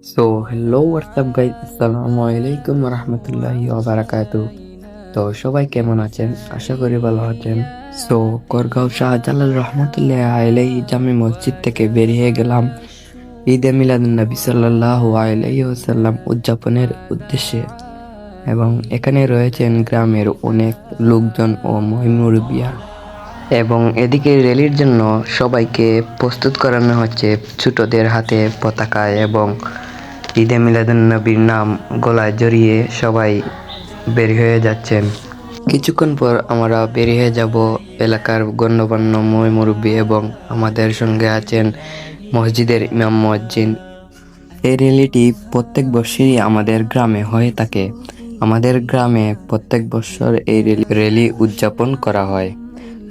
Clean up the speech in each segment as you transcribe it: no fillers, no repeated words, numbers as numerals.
So hello WhatsApp guys, আসসালামু আলাইকুম রহমতুল্লাহি ওয়া তো সবাই কেমন আছেন? আশা করি ভালো আছেন। সো করগাঁও শাহজালাল রহমতুল্লাহ আলাইহি জামি মসজিদ থেকে বেরিয়ে গেলাম ঈদে মিলাদুন নবী সাল্লাল্লাহু আলাইহি ওয়াসাল্লাম উদযাপনের উদ্দেশ্যে। এবং এখানে রয়েছেন গ্রামের অনেক লোকজন ও মুরব্বিয়া। এবং এদিকে র্যালির জন্য সবাইকে প্রস্তুত করানো হচ্ছে, ছোটদের হাতে পতাকা এবং ঈদে মিলাদুন্নবীর নাম গলায় জড়িয়ে সবাই বের হয়ে যাচ্ছেন। কিছুক্ষণ পর আমরা বের হয়ে যাব এলাকার গণ্যমান্য মুরব্বী এবং আমাদের সঙ্গে আছেন মসজিদের ইমাম মুয়াজ্জিন। এই র্যালিটি প্রত্যেক বছরই আমাদের গ্রামে হয়ে থাকে। আমাদের গ্রামে প্রত্যেক বছর এই র্যালি উদযাপন করা হয়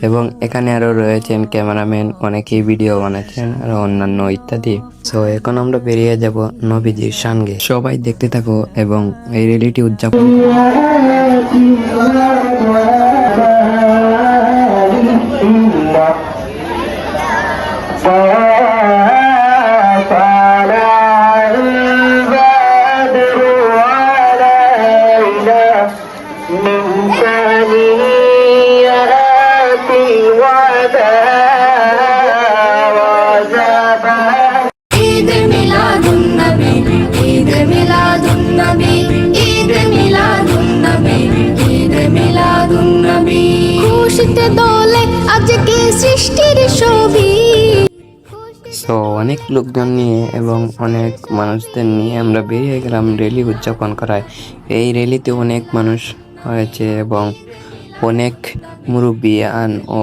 এবং এখানে আরো রয়েছেন ক্যামেরাম্যান, অনেকেই ভিডিও বানাচ্ছেন আর অন্যান্য ইত্যাদি। সো এখন আমরা বেরিয়ে যাব নবীজির সঙ্গে। সবাই দেখতে থাকো এবং এই র্যালিটি উদযাপন ঈদ মিলাদুন্নবী, ঈদ মিলাদুন্নবী, ঈদ মিলাদুন্নবী, ঈদ মিলাদুন্নবী। খুশিতে দোলে আজকে সৃষ্টির ছবি। সো অনেক লোকজন নিয়ে এবং অনেক মানুষদের নিয়ে আমরা বেরিয়ে গেলাম র্যালি উদযাপন করায়। এই র্যালিতে অনেক মানুষ হয়েছে এবং অনেক মুরব্বিয়ান ও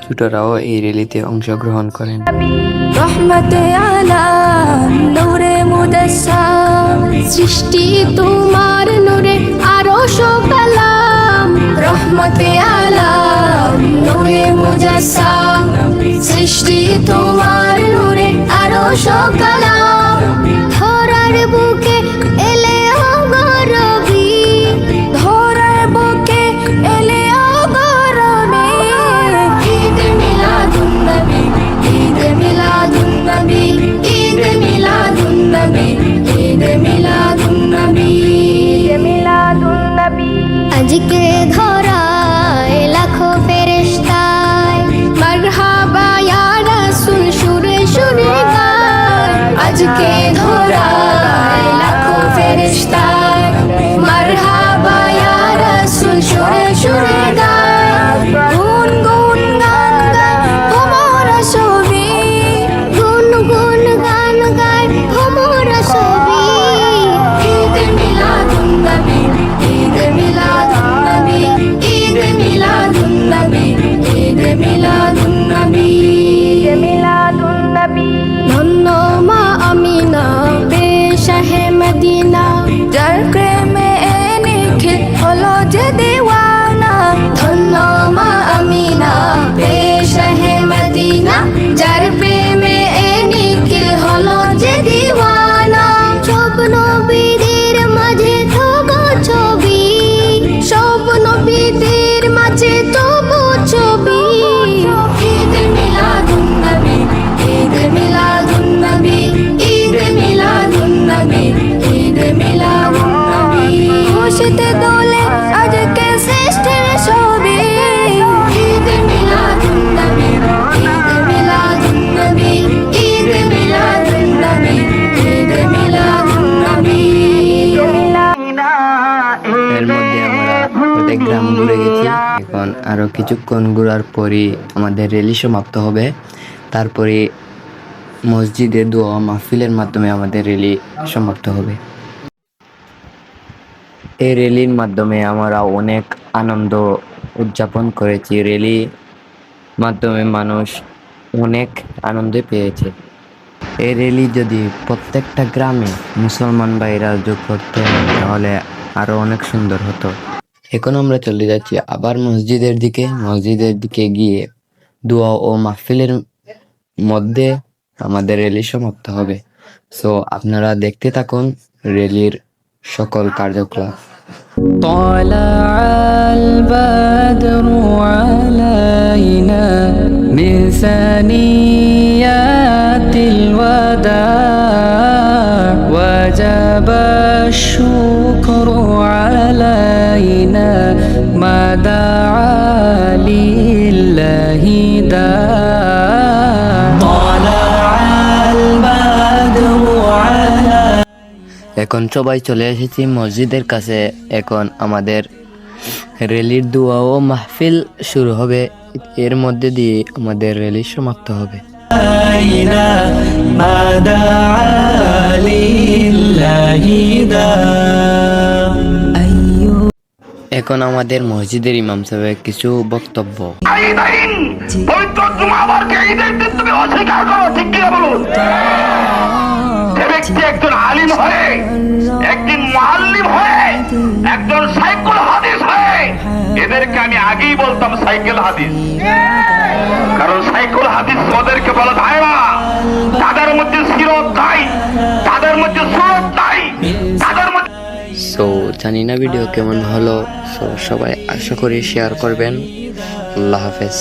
ছোটরাও এই র্যালিতে অংশগ্রহণ করেন। রহমতে আলাম নূরে মুদাসসাম, সৃষ্টি তোমার নূরে আরশ ও কালাম। রহমতে আলাম নূরে মুদাসসাম, সৃষ্টি তোমার নূরে আরশ ও কালাম। ধরার বুকে এলে অগরবী, ধরার বুকে এলে অগরবী। ঈদ মিলাদুন্নবী, ঈদ মিলাদুন্নবী, ঈদ মিলাদুন্নবী, ঈদ মিলাদুন্নবী, ঈদ মিলাদুন্নবী। আজকে ধরায় লাখো ফেরেশতায় মারহাবা ইয়া রাসূল সুরে সুরে গায়। আজকে ধরায় লাখো ফেরেশতায় মারহাবা ইয়া রাসূল সুরে সুরে গায়। গুন গুন গান গায় ভোমরা ছবি, গুন গুন গান গায় ভোমরা ছবি। ঈদ মিলাদুন্নবী, ঈদ মিলাদুন্নবী, ঈদ মিলাদুন্নবী, ঈদ মিলাদুন্নবী, ঈদ মিলাদুন্নবী। ধন্য মা আমিনা পেশাহে মদিনা, যার প্রেমে নিখিল হলো যে দিওয়ানা। ধন্য মা আমিনা পেশাহে মদিনা, যার প্রেমে নিখিল হলো যে দিওয়ানা। সব নবীদের মাঝে তবু ছবি, সব নবীদের মাঝে তবু ছবি। ঈদ মিলাদুন্নবী, ঈদ মিলাদুন্নবী, ঈদ মিলাদুন্নবী, ঈদ মিলাদুন্নবী। খুশিতে দোলে আজকে সৃষ্টির ছবি। ঈদ মিলাদুন্নবী, ঈদ মিলাদুন্নবী, ঈদ মিলাদুন্নবী, ঈদ মিলাদুন্নবী। এর মধ্যে আমরা প্রত্যেক গ্রাম ঘুরে গেছি। এখন আরো কিছুক্ষণ ঘোরার পরই আমাদের র্যালি সমাপ্ত হবে। তারপরে মসজিদে দোয়া মাহফিলের মাধ্যমে আমাদের র্যালি সমাপ্ত হবে। এই র্যালির মাধ্যমে আমরা অনেক আনন্দ উদযাপন করেছি। র্যালি মাধ্যমে মানুষ অনেক আনন্দ পেয়েছে। এই র্যালি যদি প্রত্যেকটা গ্রামে মুসলমান ভাইরা যোগ করতেন তাহলে আরো অনেক সুন্দর হতো। এখন আমরা চলে যাচ্ছি আবার মসজিদের দিকে গিয়ে দোয়া ও মাহফিলের মধ্যে আমাদের র্যালি সমাপ্ত হবে। সো আপনারা দেখতে থাকুন র্যালির সকল কার্যকলাপ। طلع البدر علينا من ثنيات الوداع وجب الشكر علينا ما دعا لله داع طلع البدر علينا। এখন সবাই চলে এসেছি মসজিদের কাছে। এখন আমাদের র্যালির দোয়া ও মাহফিল শুরু হবে, এর মধ্যে দিয়ে আমাদের র্যালি সমাপ্ত হবে। এখন আমাদের মসজিদের ইমাম সাহেবের কিছু বক্তব্য। পবিত্র জুমাবারকে ঈদের দিন তুমি অস্বীকার করো, ঠিক কি বলুন? যে ব্যক্তি একজন আলিম হয়ে, একজন মুআল্লিম হয়ে, একজন সাইকুল হাদিস হয়ে, এদেরকে আমি আগেই বলতাম সাইকেল হাদিস, কারণ সাইকুল হাদিস ওদেরকে বলা যায় না। তাদের মধ্যে সিরত নাই, তাদের মধ্যে সুরত নাই, তাদের মধ্যে। সো জানি না ভিডিও কেমন হলো, সো সবাই আশা করি শেয়ার করবেন। আল্লাহ হাফেজ।